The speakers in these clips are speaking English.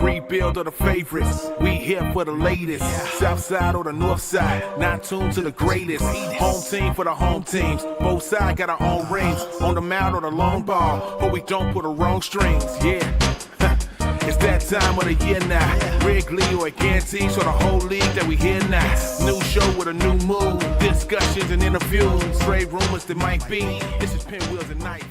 Rebuild of the favorites. We here for the latest. South side or the north side. Not tuned to the greatest. Home team for the home teams. Both sides got our own rings. On the mound or the long ball. But we don't put the wrong strings. Yeah. It's that time of the year now. Wrigley or Ganty, so the whole league that we hear now. New show with a new mood. Discussions and interviews. Straight rumors that might be. This is Pinwheels and Knife.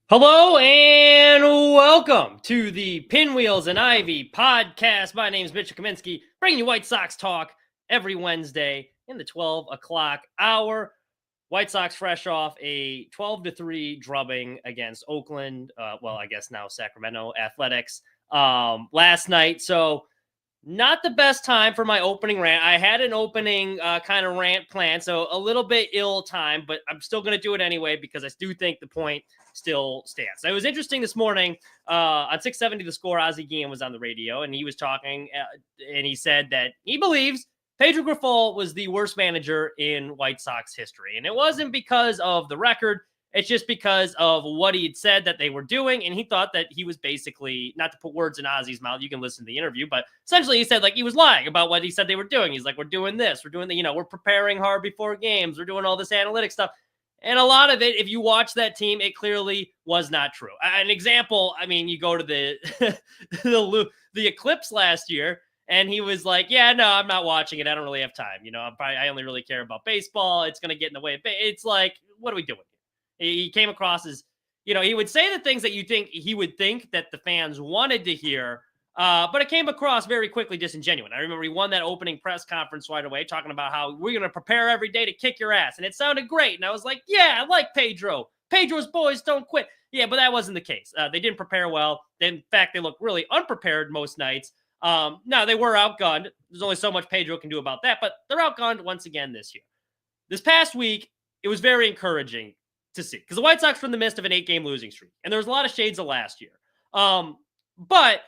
Hello and welcome to the Pinwheels and Ivy podcast. My name is Mitchell Kaminski, bringing you White Sox talk every Wednesday in the 12 o'clock hour. White Sox fresh off a 12-3 drubbing against Oakland. I guess now Sacramento Athletics last night. So not the best time for my opening rant. I had an opening kind of rant planned, so a little bit ill-timed, but I'm still going to do it anyway because I do think the point still stands. So it was interesting this morning on 670 The Score. Ozzie Guillen was on the radio, and he was talking, and he said that he believes Pedro Grifol was the worst manager in White Sox history. And it wasn't because of the record. It's just because of what he had said that they were doing. And he thought that he was basically, not to put words in Ozzie's mouth, you can listen to the interview, but essentially he said like he was lying about what he said they were doing. He's like, we're doing this, we're doing the, we're preparing hard before games, we're doing all this analytic stuff. And a lot of it, if you watch that team, it clearly was not true. An example, I mean, you go to the Eclipse last year, and he was like, yeah, no, I'm not watching it. I don't really have time. I only really care about baseball. It's going to get in the way. It's like, what are we doing? He came across as, he would say the things that you think he would think that the fans wanted to hear, but it came across very quickly disingenuous. I remember he won that opening press conference right away, talking about how we're going to prepare every day to kick your ass. And it sounded great. And I was like, yeah, I like Pedro. Pedro's boys don't quit. Yeah, but that wasn't the case. They didn't prepare well. In fact, they looked really unprepared most nights. No, they were outgunned. There's only so much Pedro can do about that, but they're outgunned once again this year. This past week, it was very encouraging to see because the White Sox were in the midst of an 8-game losing streak, and there was a lot of shades of last year. But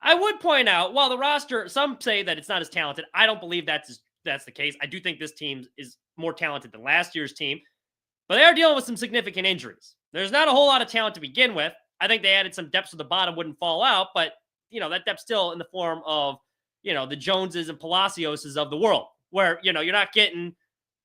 I would point out, while the roster, some say that it's not as talented. I don't believe that's the case. I do think this team is more talented than last year's team, but they are dealing with some significant injuries. There's not a whole lot of talent to begin with. I think they added some depth so the bottom wouldn't fall out, but that depth still in the form of, the Joneses and Palacioses of the world, where, you're not getting,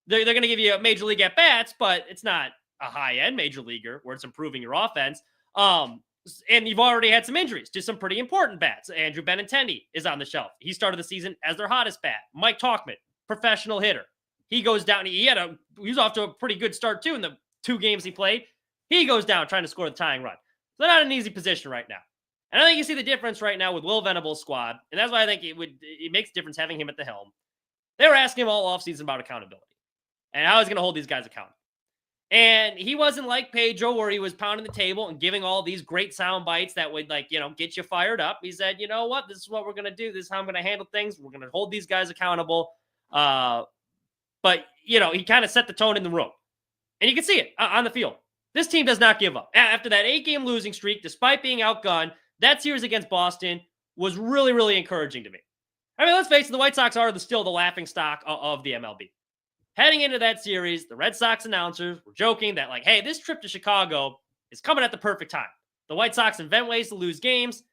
they're going to give you a major league at bats, but it's not a high end major leaguer where it's improving your offense. And you've already had some injuries to some pretty important bats. Andrew Benintendi is on the shelf. He started the season as their hottest bat. Mike Tauchman, professional hitter. He goes down. He was off to a pretty good start too in the 2 games he played. He goes down trying to score the tying run. So they're not in an easy position right now. And I think you see the difference right now with Will Venable's squad, and that's why I think it makes a difference having him at the helm. They were asking him all offseason about accountability and how he's going to hold these guys accountable. And he wasn't like Pedro where he was pounding the table and giving all these great sound bites that would get you fired up. He said, you know what, this is what we're going to do. This is how I'm going to handle things. We're going to hold these guys accountable. But he kind of set the tone in the room. And you can see it on the field. This team does not give up. After that 8-game losing streak, despite being outgunned, that series against Boston was really, really encouraging to me. I mean, let's face it, the White Sox are still the laughingstock of the MLB. Heading into that series, the Red Sox announcers were joking that, hey, this trip to Chicago is coming at the perfect time. The White Sox invent ways to lose games.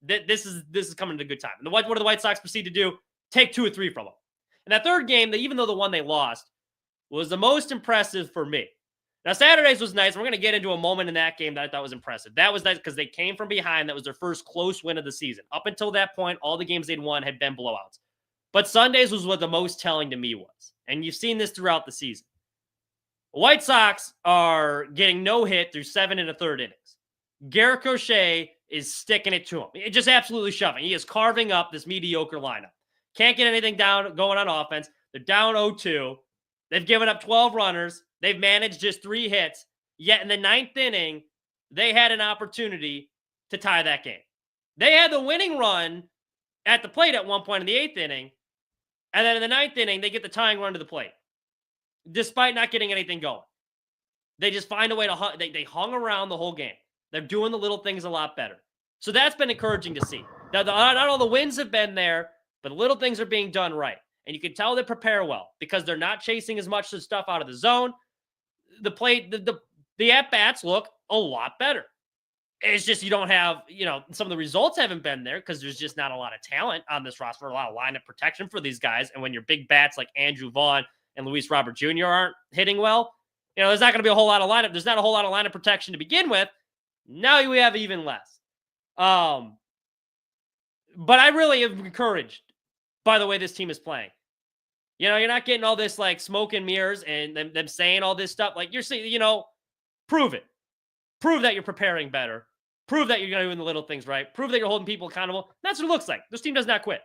This is coming at a good time. And what do the White Sox proceed to do? Take 2 or 3 from them. And that third game, even though the one they lost, was the most impressive for me. Now, Saturday's was nice. We're going to get into a moment in that game that I thought was impressive. That was nice because they came from behind. That was their first close win of the season. Up until that point, all the games they'd won had been blowouts. But Sunday's was what the most telling to me was. And you've seen this throughout the season. The White Sox are getting no hit through 7 1/3 innings. Garrett Crochet is sticking it to him. Just absolutely shoving. He is carving up this mediocre lineup. Can't get anything going on offense. They're down 0-2. They've given up 12 runners. They've managed just 3 hits. Yet in the 9th inning, they had an opportunity to tie that game. They had the winning run at the plate at one point in the 8th inning. And then in the 9th inning, they get the tying run to the plate. Despite not getting anything going. They just find a way to they hung around the whole game. They're doing the little things a lot better. So that's been encouraging to see. Now, not all the wins have been there, but the little things are being done right. And you can tell they prepare well because they're not chasing as much stuff out of the zone. The at-bats look a lot better. It's just you don't have, some of the results haven't been there because there's just not a lot of talent on this roster, a lot of lineup protection for these guys. And when your big bats like Andrew Vaughn and Luis Robert Jr. aren't hitting well, there's not going to be a whole lot of lineup. There's not a whole lot of lineup protection to begin with. Now we have even less. But I really am encouraged by the way this team is playing. You're not getting all this like smoke and mirrors and them saying all this stuff. Like you're saying, prove it. Prove that you're preparing better. Prove that you're doing the little things right. Prove that you're holding people accountable. That's what it looks like. This team does not quit.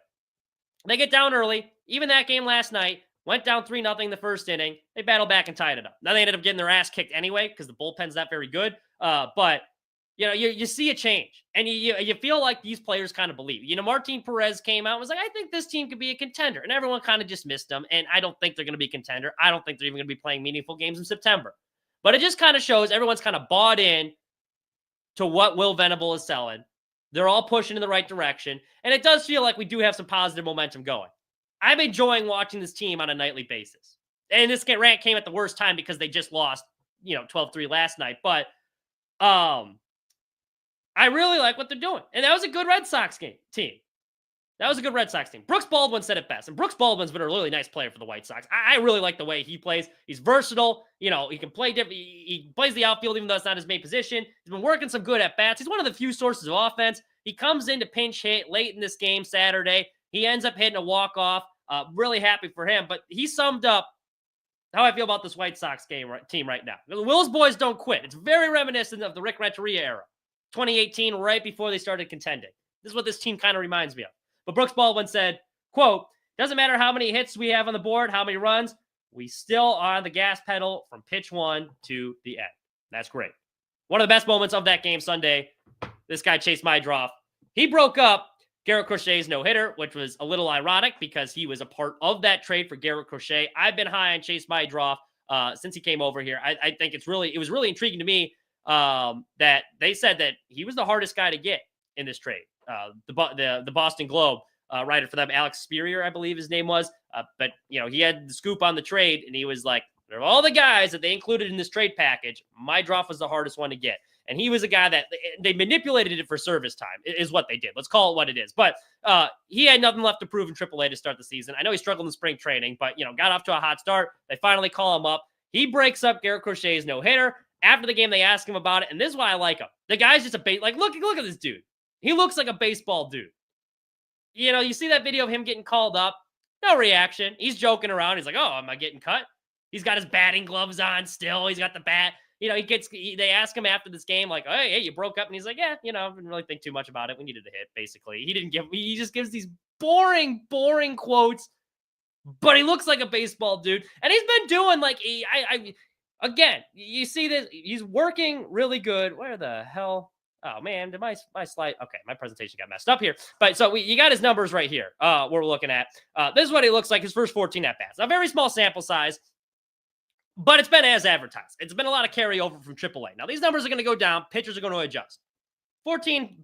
They get down early. Even that game last night, went down 3-0 the first inning. They battled back and tied it up. Now they ended up getting their ass kicked anyway because the bullpen's not very good. But you see a change. And you feel like these players kind of believe. Martin Perez came out and was like, I think this team could be a contender. And everyone kind of just missed them. And I don't think they're going to be a contender. I don't think they're even going to be playing meaningful games in September. But it just kind of shows everyone's kind of bought in to what Will Venable is selling. They're all pushing in the right direction. And it does feel like we do have some positive momentum going. I'm enjoying watching this team on a nightly basis. And this rant came at the worst time because they just lost, 12-3 last night. But I really like what they're doing. And that was a good Red Sox team. That was a good Red Sox team. Brooks Baldwin said it best. And Brooks Baldwin's been a really nice player for the White Sox. I really like the way he plays. He's versatile. He can play different. He plays the outfield even though it's not his main position. He's been working some good at-bats. He's one of the few sources of offense. He comes in to pinch hit late in this game Saturday. He ends up hitting a walk-off. Really happy for him. But he summed up how I feel about this White Sox team right now. The Will's boys don't quit. It's very reminiscent of the Rick Renteria era. 2018, right before they started contending. This is what this team kind of reminds me of. But Brooks Baldwin said, quote, doesn't matter how many hits we have on the board, how many runs, we still are on the gas pedal from pitch one to the end. That's great. One of the best moments of that game Sunday, this guy Chase Meidroth, he broke up Garrett Crochet's no-hitter, which was a little ironic because he was a part of that trade for Garrett Crochet. I've been high on Chase Meidroth since he came over here. I think it was really intriguing to me that they said that he was the hardest guy to get in this trade. The Boston Globe writer for them, Alex Spurrier, I believe his name was. But he had the scoop on the trade, and he was like, of all the guys that they included in this trade package, Meidroth was the hardest one to get. And he was a guy that they manipulated it for service time, is what they did. Let's call it what it is. But he had nothing left to prove in AAA to start the season. I know he struggled in spring training, but got off to a hot start. They finally call him up. He breaks up Garrett Crochet's no-hitter. After the game, they ask him about it, and this is why I like him. The guy's just look at this dude. He looks like a baseball dude. You see that video of him getting called up. No reaction. He's joking around. He's like, oh, am I getting cut? He's got his batting gloves on still. He's got the bat. They ask him after this game, like, hey, you broke up. And he's like, yeah, I didn't really think too much about it. We needed a hit, basically. He just gives these boring quotes, but he looks like a baseball dude. And he's been doing again, you see this, he's working really good. Where the hell? Oh man, did my slide? Okay, my presentation got messed up here. But so you got his numbers right here. We're looking at. This is what he looks like his first 14 at bats. A very small sample size, but it's been as advertised. It's been a lot of carryover from AAA. Now these numbers are going to go down. Pitchers are going to adjust. 14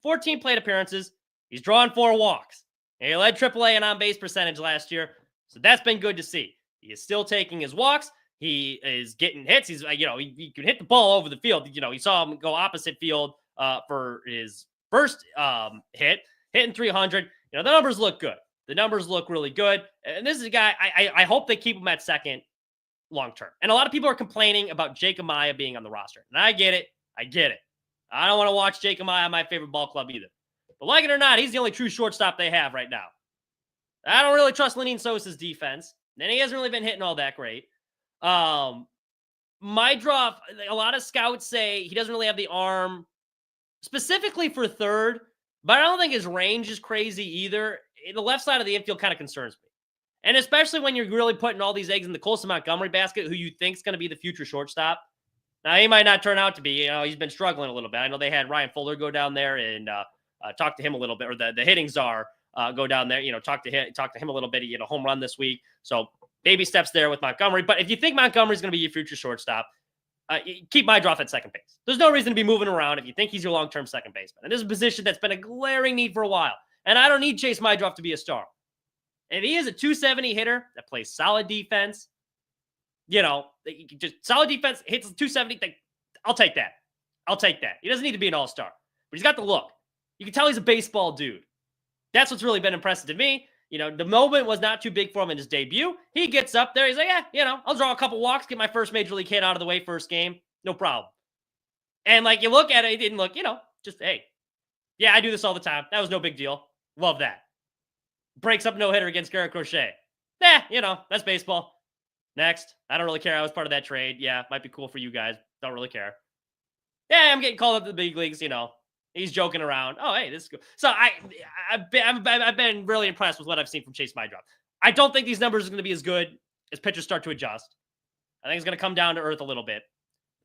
plate appearances. He's drawn 4 walks. And he led AAA in on-base percentage last year, so that's been good to see. He is still taking his walks. He is getting hits. He's he can hit the ball over the field. You saw him go opposite field for his first hitting 300. The numbers look good. The numbers look really good. And this is a guy, I hope they keep him at second long term. And a lot of people are complaining about Jake Amaya being on the roster. And I get it. I don't want to watch Jake Amaya on my favorite ball club either. But like it or not, he's the only true shortstop they have right now. I don't really trust Lenyn Sosa's defense. And he hasn't really been hitting all that great. Meidroth, a lot of scouts say he doesn't really have the arm specifically for third, but I don't think his range is crazy either. The left side of the infield kind of concerns me. And especially when you're really putting all these eggs in the Colson Montgomery basket, who you think is going to be the future shortstop. Now, he might not turn out to be. He's been struggling a little bit. I know they had Ryan Fuller go down there and talk to him a little bit, or the hitting czar go down there, talk to him a little bit. He had a home run this week. So baby steps there with Montgomery. But if you think Montgomery's going to be your future shortstop, keep Meidroth at second base. There's no reason to be moving around if you think he's your long-term second baseman. And this is a position that's been a glaring need for a while. And I don't need Chase Meidroth to be a star. If he is a 270 hitter that plays solid defense, just solid defense, hits 270, I'll take that. I'll take that. He doesn't need to be an all-star, but he's got the look. You can tell he's a baseball dude. That's what's really been impressive to me. The moment was not too big for him in his debut. He gets up there. He's like, I'll draw a couple walks, get my first major league hit out of the way first game. No problem. And you look at it, it didn't look, just, hey, yeah, I do this all the time. That was no big deal. Love that. Breaks up no-hitter against Garrett Crochet. That's baseball. Next. I don't really care. I was part of that trade. Yeah, might be cool for you guys. Don't really care. Yeah, I'm getting called up to the big leagues, He's joking around. Oh, hey, this is cool. So I've been really impressed with what I've seen from Chase Meidroth. I don't think these numbers are going to be as good as pitchers start to adjust. I think it's going to come down to earth a little bit.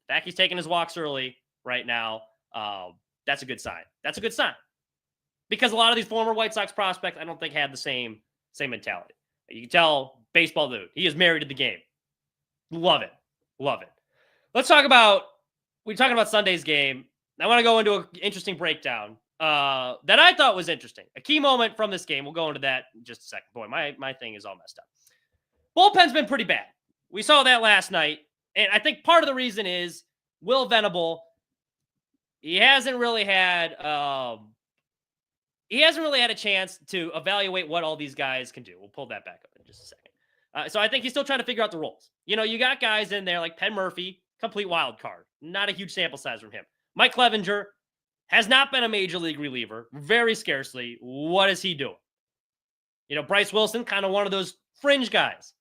The fact he's taking his walks early right now, that's a good sign. That's a good sign. Because a lot of these former White Sox prospects, I don't think had the same mentality. You can tell baseball dude. He is married to the game. Love it. Love it. We're talking about Sunday's game. I want to go into an interesting breakdown that I thought was interesting. A key moment from this game. We'll go into that in just a second. Boy, my thing is all messed up. Bullpen's been pretty bad. We saw that last night. And I think part of the reason is Will Venable, he hasn't really had a chance to evaluate what all these guys can do. We'll pull that back up in just a second. So I think he's still trying to figure out the roles. You got guys in there like Penn Murphy, complete wild card. Not a huge sample size from him. Mike Clevenger has not been a major league reliever, very scarcely. What is he doing? Bryce Wilson, kind of one of those fringe guys.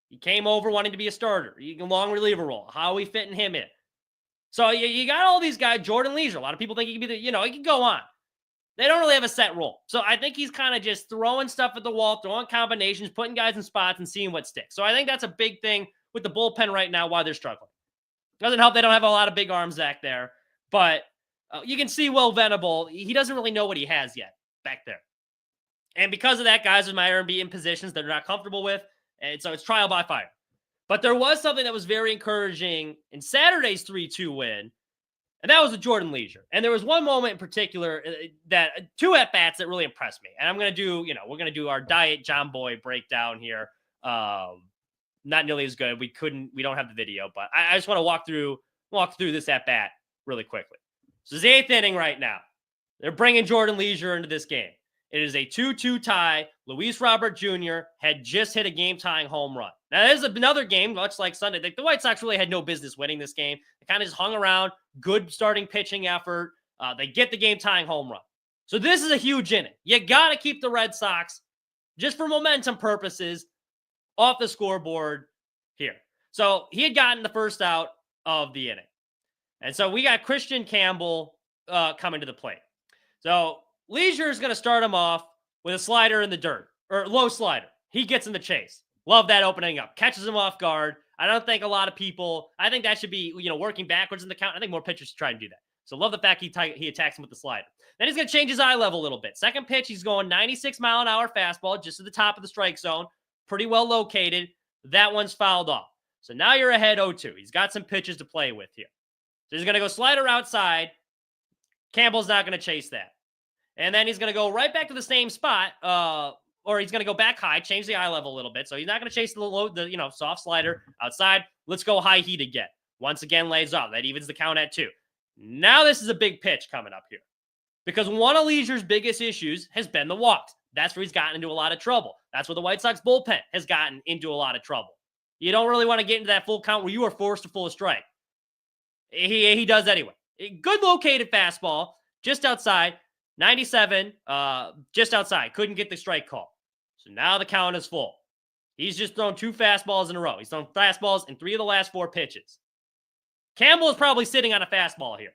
He came over wanting to be a starter. He can long reliever role. How are we fitting him in? So you got all these guys. Jordan Leisure. A lot of people think he can be he can go on. They don't really have a set role. So I think he's kind of just throwing stuff at the wall, throwing combinations, putting guys in spots and seeing what sticks. So I think that's a big thing with the bullpen right now, why they're struggling. Doesn't help they don't have a lot of big arms back there. But you can see Will Venable, he doesn't really know what he has yet back there. And because of that, guys might be in positions they're not comfortable with. And so it's trial by fire. But there was something that was very encouraging in Saturday's 3-2 win. And that was with Jordan Leisure. And there was one moment in particular that two at-bats that really impressed me. And I'm going to do, we're going to do our Diet John Boy breakdown here. Not nearly as good. We don't have the video, but I just want to walk through this at-bat really quickly. So it's the 8th inning right now. They're bringing Jordan Leisure into this game. It is a 2-2 tie. Luis Robert Jr. had just hit a game-tying home run. Now, this is another game, much like Sunday. The White Sox really had no business winning this game. They kind of just hung around. Good starting pitching effort. They get the game-tying home run. So this is a huge inning. You got to keep the Red Sox, just for momentum purposes, off the scoreboard here. So he had gotten the first out of the inning. And so we got Christian Campbell coming to the plate. So Leisure is going to start him off with a slider in the dirt, or low slider. He gets in the chase. Love that opening up. Catches him off guard. I don't think a lot of people, I think that should be, working backwards in the count. I think more pitchers should try and do that. So love the fact he attacks him with the slider. Then he's going to change his eye level a little bit. Second pitch, he's going 96-mile-an-hour fastball just at the top of the strike zone. Pretty well located. That one's fouled off. So now you're ahead 0-2. He's got some pitches to play with here. So he's going to go slider outside. Campbell's not going to chase that. And then he's going to go right back to the same spot, or he's going to go back high, change the eye level a little bit. So he's not going to chase the soft slider outside. Let's go high heat again. Once again, lays off. That evens the count at 2. Now this is a big pitch coming up here. Because one of Leisure's biggest issues has been the walks. That's where he's gotten into a lot of trouble. That's where the White Sox bullpen has gotten into a lot of trouble. You don't really want to get into that full count where you are forced to pull a strike. He does anyway. Good located fastball, just outside. 97, just outside. Couldn't get the strike call. So now the count is full. He's just thrown 2 fastballs in a row. He's thrown fastballs in 3 of the last 4 pitches. Campbell is probably sitting on a fastball here.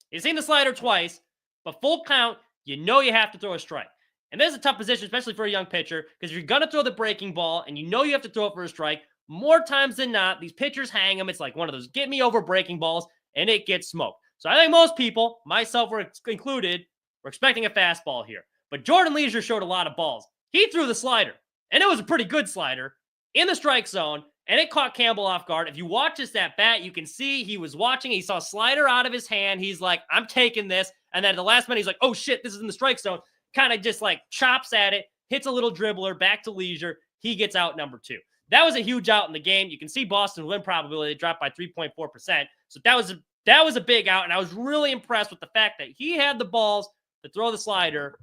He's seen the slider twice, but full count, you have to throw a strike. And this is a tough position, especially for a young pitcher, because if you're going to throw the breaking ball and you have to throw it for a strike, more times than not, these pitchers hang them. It's like one of those get me over breaking balls, and it gets smoked. So I think most people, myself included, we're expecting a fastball here. But Jordan Leisure showed a lot of balls. He threw the slider, and it was a pretty good slider, in the strike zone, and it caught Campbell off guard. If you watch this at bat, you can see he was watching. He saw a slider out of his hand. He's like, I'm taking this. And then at the last minute, he's like, oh, shit, this is in the strike zone. Kind of just chops at it, hits a little dribbler, back to Leisure. He gets out number 2. That was a huge out in the game. You can see Boston's win probability dropped by 3.4%. So that was That was a big out, and I was really impressed with the fact that he had the balls to throw the slider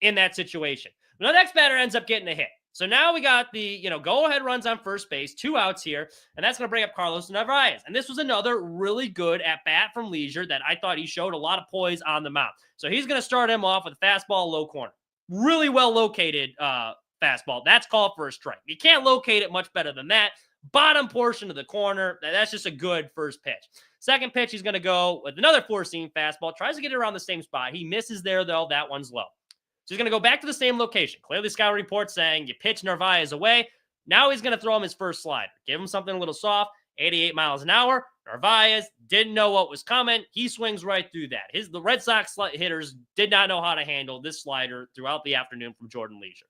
in that situation. The next batter ends up getting a hit. So now we got the, go-ahead runs on first base, 2 outs here, and that's going to bring up Carlos Narvaez. And this was another really good at-bat from Leisure that I thought he showed a lot of poise on the mound. So he's going to start him off with a fastball low corner. Really well-located fastball. That's called for a strike. You can't locate it much better than that. Bottom portion of the corner, that's just a good first pitch. Second pitch, he's going to go with another four-seam fastball. Tries to get it around the same spot. He misses there, though. That one's low. So he's going to go back to the same location. Clearly, scout report saying you pitch Narvaez away. Now he's going to throw him his first slider. Give him something a little soft, 88 miles an hour. Narvaez didn't know what was coming. He swings right through that. The Red Sox hitters did not know how to handle this slider throughout the afternoon from Jordan Leisure.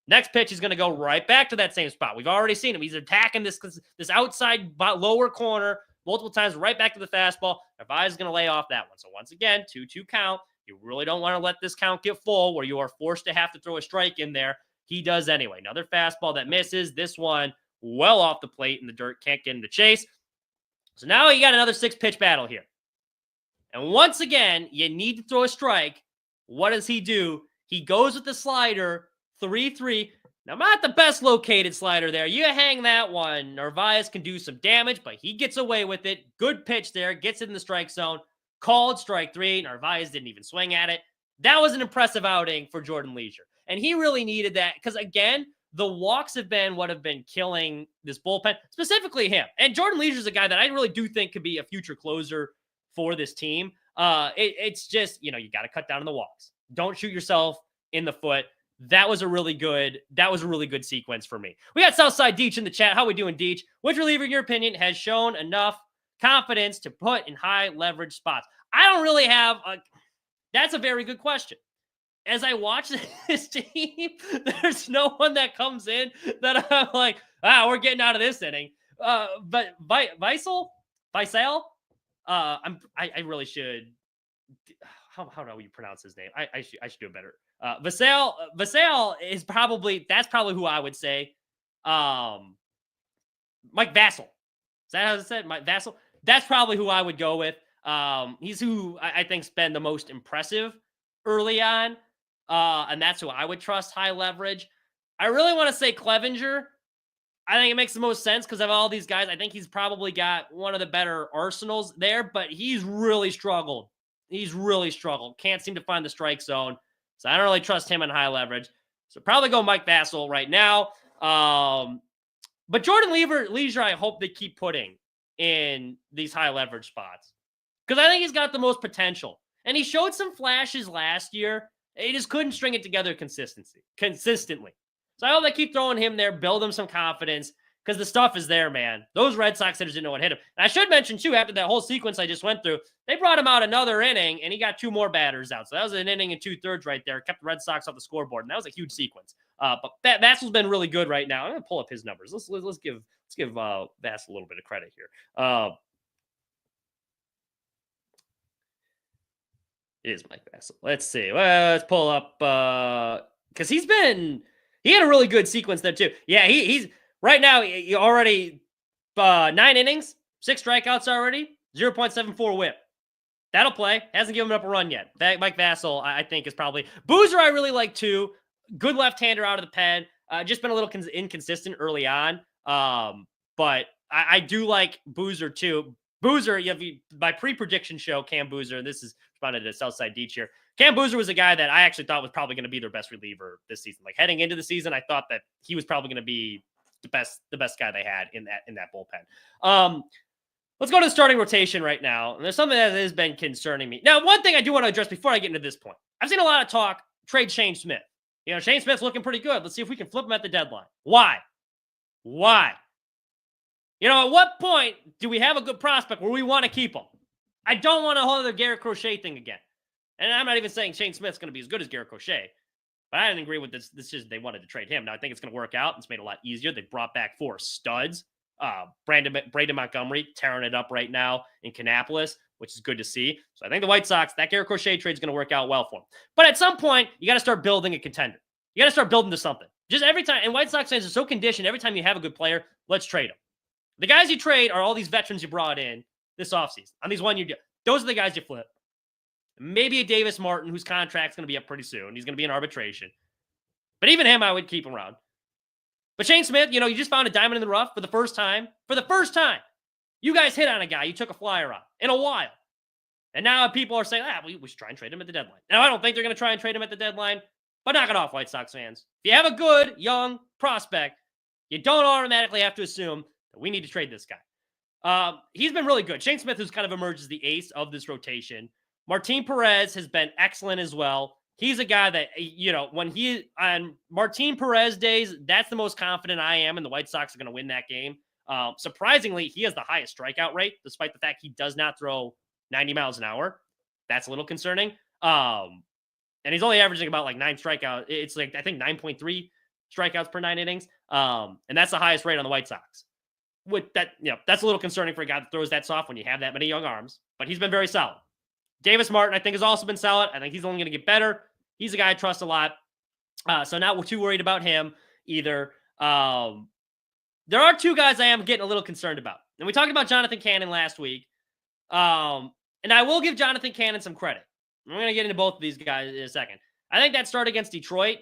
Next pitch is going to go right back to that same spot. We've already seen him. He's attacking this outside lower corner multiple times, right back to the fastball. Narvaez is going to lay off that one. So once again, 2-2 count. You really don't want to let this count get full where you are forced to have to throw a strike in there. He does anyway. Another fastball that misses. This one well off the plate in the dirt. Can't get into Chase. So now you got another 6-pitch battle here. And once again, you need to throw a strike. What does he do? He goes with the slider, 3-3. Now, not the best located slider there. You hang that one. Narvaez can do some damage, but he gets away with it. Good pitch there. Gets it in the strike zone. Called strike 3. Narvaez didn't even swing at it. That was an impressive outing for Jordan Leisure. And he really needed that because, again, the walks have been what have been killing this bullpen, specifically him. And Jordan Leisure is a guy that I really do think could be a future closer for this team. It's just, you got to cut down on the walks. Don't shoot yourself in the foot. That was a really good sequence for me. We got Southside Deech in the chat. How we doing, Deech? Which reliever, in your opinion, has shown enough confidence to put in high leverage spots? I don't really have that's a very good question. As I watch this team, there's no one that comes in that I'm like, we're getting out of this inning. But Weissel, I really should. How do you pronounce his name? I should do it better. Vassell is probably who I would say. Mike Vassell. Is that how it said? Mike Vassell. That's probably who I would go with. He's who I think's been the most impressive early on. And that's who I would trust high leverage. I really want to say Clevenger. I think it makes the most sense because of all these guys. I think he's probably got one of the better arsenals there, but he's really struggled. Can't seem to find the strike zone. So I don't really trust him in high leverage. So probably go Mike Vassell right now. But Jordan Leisure, I hope they keep putting in these high leverage spots because I think he's got the most potential. And he showed some flashes last year. He just couldn't string it together consistently. So I hope they keep throwing him there, build him some confidence because the stuff is there, man. Those Red Sox hitters didn't know what hit him. And I should mention, too, after that whole sequence I just went through, they brought him out another inning, and he got 2 more batters out. So that was an inning and 2/3 right there. Kept the Red Sox off the scoreboard, and that was a huge sequence. But Vassell's been really good right now. I'm going to pull up his numbers. Let's give Vassell a little bit of credit here. It is Mike Vassell. Let's see. Well, let's pull up because he had a really good sequence there, too. Yeah, he's right now, he already 9 innings, 6 strikeouts already, 0.74 whip. That'll play. Hasn't given up a run yet. Mike Vassell, I think, is probably. Boozer, I really like, too. Good left-hander out of the pen. Just been a little inconsistent early on. But I do like Boozer, too. Boozer, my pre-prediction show, Cam Boozer, and this is responded to Southside Deech here. Cam Boozer was a guy that I actually thought was probably going to be their best reliever this season. Like heading into the season, I thought that he was probably going to be the best guy they had in that bullpen. Let's go to the starting rotation right now. And there's something that has been concerning me. Now, one thing I do want to address before I get into this point. I've seen a lot of talk, trade Shane Smith. Shane Smith's looking pretty good. Let's see if we can flip him at the deadline. Why? At what point do we have a good prospect where we want to keep him? I don't want a whole other Garrett Crochet thing again. And I'm not even saying Shane Smith's going to be as good as Garrett Crochet. But I didn't agree with this decision. They wanted to trade him. Now, I think it's going to work out. It's made it a lot easier. They brought back 4 studs. Braden Montgomery tearing it up right now in Kannapolis, which is good to see. So I think the White Sox, that Garrett Crochet trade is going to work out well for them. But at some point, you got to start building a contender. You got to start building to something. Just every time, and White Sox fans are so conditioned, every time you have a good player, let's trade him. The guys you trade are all these veterans you brought in this offseason on these 1 year deals. Those are the guys you flip. Maybe a Davis Martin, whose contract's going to be up pretty soon. He's going to be in arbitration. But even him, I would keep around. But Shane Smith, you just found a diamond in the rough for the first time. For the first time, you guys hit on a guy you took a flyer on in a while. And now people are saying, we should try and trade him at the deadline. Now, I don't think they're going to try and trade him at the deadline, but knock it off, White Sox fans. If you have a good, young prospect, you don't automatically have to assume that we need to trade this guy. He's been really good. Shane Smith has kind of emerged as the ace of this rotation. Martin Perez has been excellent as well. He's a guy that, when he on Martin Perez days, that's the most confident I am, and the White Sox are going to win that game. Surprisingly, he has the highest strikeout rate, despite the fact he does not throw 90 miles an hour. That's a little concerning. And he's only averaging about 9 strikeouts. It's I think 9.3 strikeouts per 9 innings. And that's the highest rate on the White Sox. With that, that's a little concerning for a guy that throws that soft when you have that many young arms, but he's been very solid. Davis Martin, I think, has also been solid. I think he's only going to get better. He's a guy I trust a lot. So not too worried about him either. There are 2 guys I am getting a little concerned about. And we talked about Jonathan Cannon last week. And I will give Jonathan Cannon some credit. I'm going to get into both of these guys in a second. I think that start against Detroit,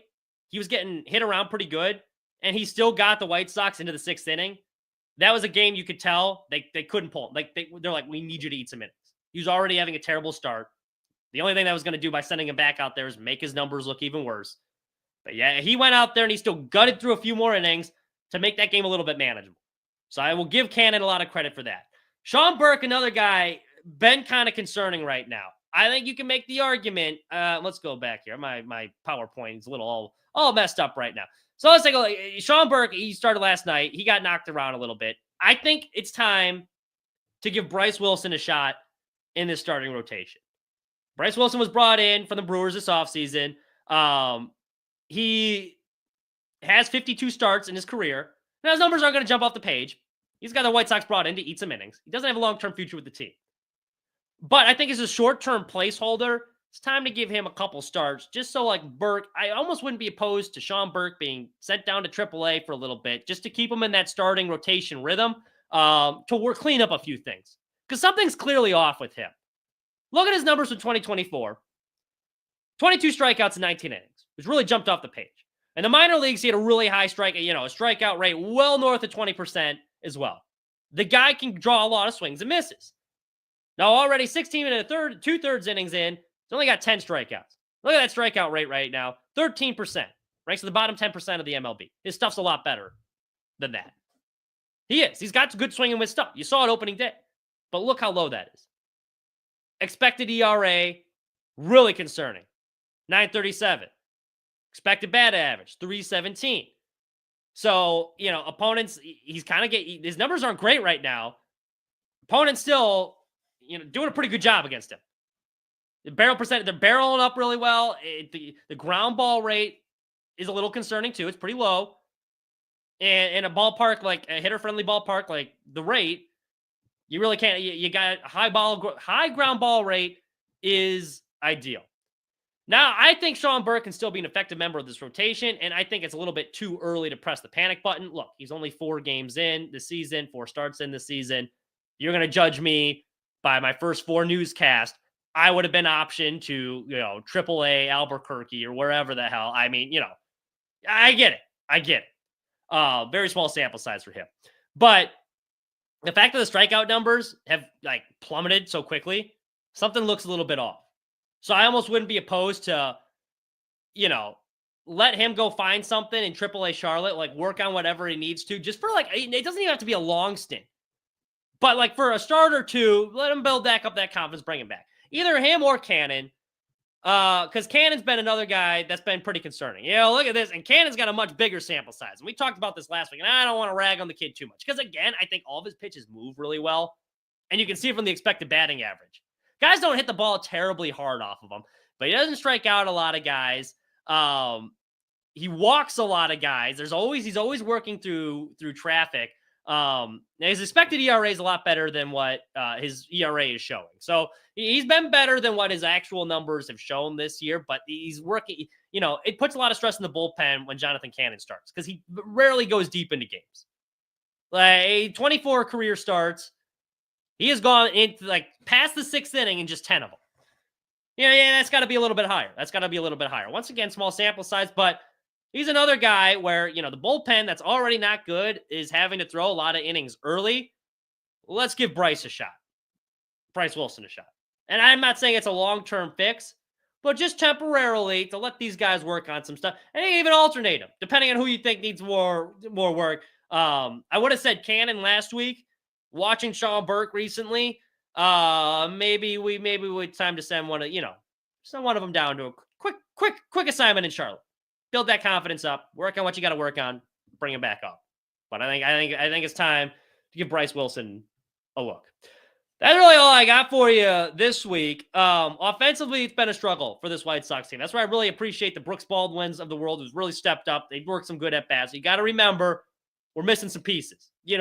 he was getting hit around pretty good, and he still got the White Sox into the 6th inning. That was a game you could tell they couldn't pull him. They're like, we need you to eat some innings. He was already having a terrible start. The only thing that was going to do by sending him back out there is make his numbers look even worse. But yeah, he went out there and he still gutted through a few more innings to make that game a little bit manageable. So I will give Cannon a lot of credit for that. Sean Burke, another guy, been kind of concerning right now. I think you can make the argument. Let's go back here. My PowerPoint is a little all messed up right now. So let's take a look. Sean Burke, he started last night. He got knocked around a little bit. I think it's time to give Bryce Wilson a shot in this starting rotation. Bryce Wilson was brought in from the Brewers this offseason. He has 52 starts in his career. Now, his numbers aren't going to jump off the page. He's got the White Sox brought in to eat some innings. He doesn't have a long-term future with the team. But I think as a short-term placeholder, it's time to give him a couple starts, just so Burke, I almost wouldn't be opposed to Sean Burke being sent down to AAA for a little bit, just to keep him in that starting rotation rhythm, to clean up a few things. Because something's clearly off with him. Look at his numbers from 2024. 22 strikeouts in 19 innings, which really jumped off the page. In the minor leagues, he had a really high strikeout rate well north of 20% as well. The guy can draw a lot of swings and misses. Now, already 16 and a third, 2/3 innings in, he's only got 10 strikeouts. Look at that strikeout rate right now, 13%. Ranks in the bottom 10% of the MLB. His stuff's a lot better than that. He is. He's got good swing and miss stuff. You saw it opening day. But look how low that is. Expected ERA, really concerning. 9.37. Expected batting average, 3.17. So, opponents, he's kind of his numbers aren't great right now. Opponents still, doing a pretty good job against him. The barrel percentage, they're barreling up really well. The ground ball rate is a little concerning too. It's pretty low. And in a ballpark, like a hitter-friendly ballpark, like the rate, you really can't. You got high ground ball rate is ideal. Now, I think Sean Burke can still be an effective member of this rotation, and I think it's a little bit too early to press the panic button. Look, he's only 4 games in the season, 4 starts in the season. You're going to judge me by my first 4 newscasts. I would have been optioned to, AAA Albuquerque or wherever the hell. I mean, I get it. Very small sample size for him. But the fact that the strikeout numbers have plummeted so quickly, something looks a little bit off. So I almost wouldn't be opposed to, let him go find something in AAA Charlotte, work on whatever he needs to, just for it doesn't even have to be a long stint. But for a start or 2, let him build back up that confidence, bring him back. Either him or Cannon, because Cannon's been another guy that's been pretty concerning. Look at this, and Cannon's got a much bigger sample size. And we talked about this last week, and I don't want to rag on the kid too much, because again, I think all of his pitches move really well, and you can see it from the expected batting average. Guys don't hit the ball terribly hard off of him, but he doesn't strike out a lot of guys. He walks a lot of guys. He's always working through traffic. Now his expected ERA is a lot better than what his ERA is showing. So he's been better than what his actual numbers have shown this year, but he's working, it puts a lot of stress in the bullpen when Jonathan Cannon starts, because he rarely goes deep into games. 24 career starts, He has gone into past the 6th inning in just 10 of them. Yeah, that's got to be a little bit higher. Once again, small sample size, but he's another guy where, the bullpen that's already not good is having to throw a lot of innings early. Let's give Bryce Wilson a shot. And I'm not saying it's a long-term fix, but just temporarily to let these guys work on some stuff and even alternate them, depending on who you think needs more work. I would have said Cannon last week. Watching Sean Burke recently, maybe it's time to send one of them down to a quick assignment in Charlotte. Build that confidence up. Work on what you got to work on. Bring him back up. But I think it's time to give Bryce Wilson a look. That's really all I got for you this week. Offensively, it's been a struggle for this White Sox team. That's why I really appreciate the Brooks Baldwins of the world who's really stepped up. They've worked some good at-bats. You got to remember, we're missing some pieces. They're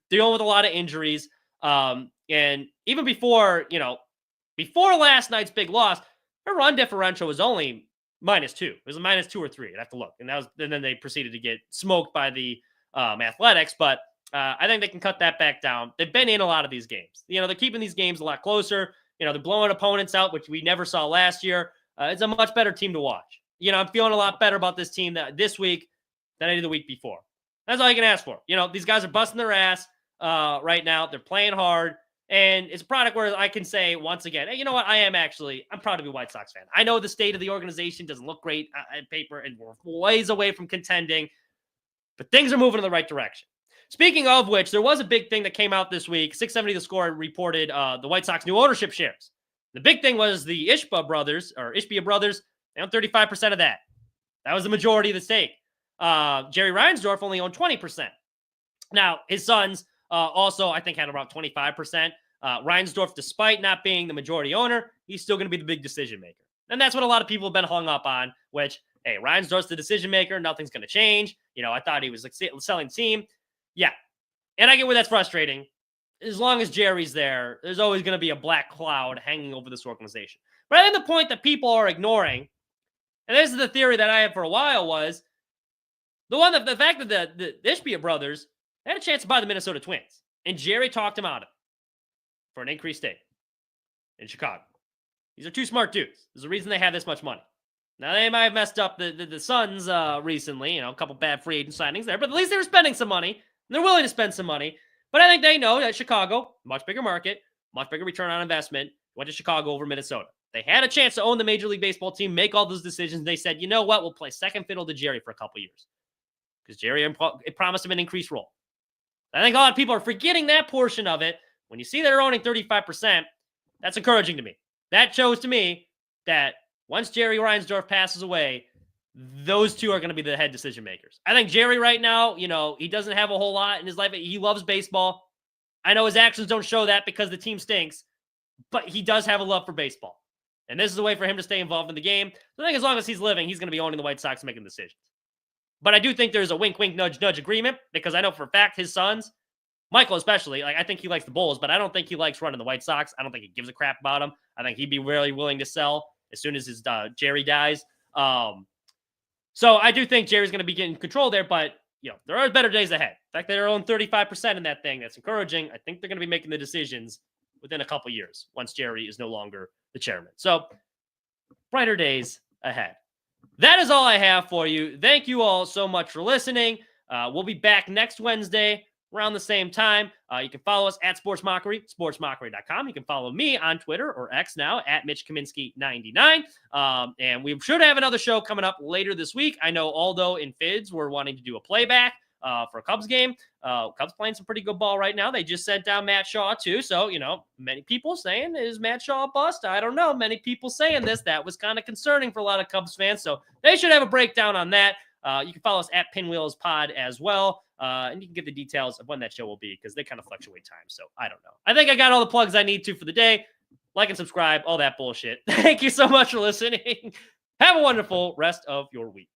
dealing with a lot of injuries. And even before last night's big loss, their run differential was only -2. It was a -2 or 3. I'd have to look. And then they proceeded to get smoked by the Athletics. But I think they can cut that back down. They've been in a lot of these games. They're keeping these games a lot closer. They're blowing opponents out, which we never saw last year. It's a much better team to watch. I'm feeling a lot better about this team this week than I did the week before. That's all you can ask for. These guys are busting their ass right now. They're playing hard. And it's a product where I can say once again, hey, you know what? I'm proud to be a White Sox fan. I know the state of the organization doesn't look great on paper, and we're ways away from contending, but things are moving in the right direction. Speaking of which, there was a big thing that came out this week. 670 The Score reported the White Sox new ownership shares. The big thing was the Ishbia brothers, they own 35% of that. That was the majority of the stake. Jerry Reinsdorf only owned 20%. Now, his sons also, I think, had around 25%. Reinsdorf, despite not being the majority owner, he's still going to be the big decision maker. And that's what a lot of people have been hung up on, which, hey, Reinsdorf's the decision maker. Nothing's going to change. I thought he was selling the team. Yeah. And I get where that's frustrating. As long as Jerry's there, there's always going to be a black cloud hanging over this organization. But I think the point that people are ignoring, and this is the theory that I had for a while, was the fact that the Ishbia brothers had a chance to buy the Minnesota Twins. And Jerry talked him out of it for an increased stake in Chicago. These are two smart dudes. There's a reason they have this much money. Now, they might have messed up the Suns recently, a couple bad free agent signings there, but at least they were spending some money, and they're willing to spend some money. But I think they know that Chicago, much bigger market, much bigger return on investment, went to Chicago over Minnesota. They had a chance to own the Major League Baseball team, make all those decisions. They said, you know what, we'll play second fiddle to Jerry for a couple years. Because Jerry promised him an increased role. I think a lot of people are forgetting that portion of it. When you see they're owning 35%, that's encouraging to me. That shows to me that once Jerry Reinsdorf passes away, those two are going to be the head decision makers. I think Jerry right now, he doesn't have a whole lot in his life. He loves baseball. I know his actions don't show that because the team stinks, but he does have a love for baseball. And this is a way for him to stay involved in the game. So I think as long as he's living, he's going to be owning the White Sox and making decisions. But I do think there's a wink, wink, nudge, nudge agreement, because I know for a fact his sons, Michael especially, I think he likes the Bulls, but I don't think he likes running the White Sox. I don't think he gives a crap about them. I think he'd be really willing to sell as soon as his Jerry dies. So I do think Jerry's going to be getting control there, but there are better days ahead. In fact, they're own 35% in that thing. That's encouraging. I think they're going to be making the decisions within a couple years once Jerry is no longer the chairman. So brighter days ahead. That is all I have for you. Thank you all so much for listening. We'll be back next Wednesday around the same time. You can follow us at Sports Mockery, sportsmockery.com. You can follow me on Twitter, or X now, at Mitch Kaminski99. And we should have another show coming up later this week. I know Aldo and Fids were wanting to do a playback for a Cubs game. Cubs playing some pretty good ball right now. They just sent down Matt Shaw too. So, many people saying, is Matt Shaw a bust? I don't know. Many people saying this. That was kind of concerning for a lot of Cubs fans. So they should have a breakdown on that. You can follow us at Pinwheels Pod as well. And you can get the details of when that show will be, because they kind of fluctuate time. So I don't know. I think I got all the plugs I need to for the day. Like and subscribe, all that bullshit. Thank you so much for listening. Have a wonderful rest of your week.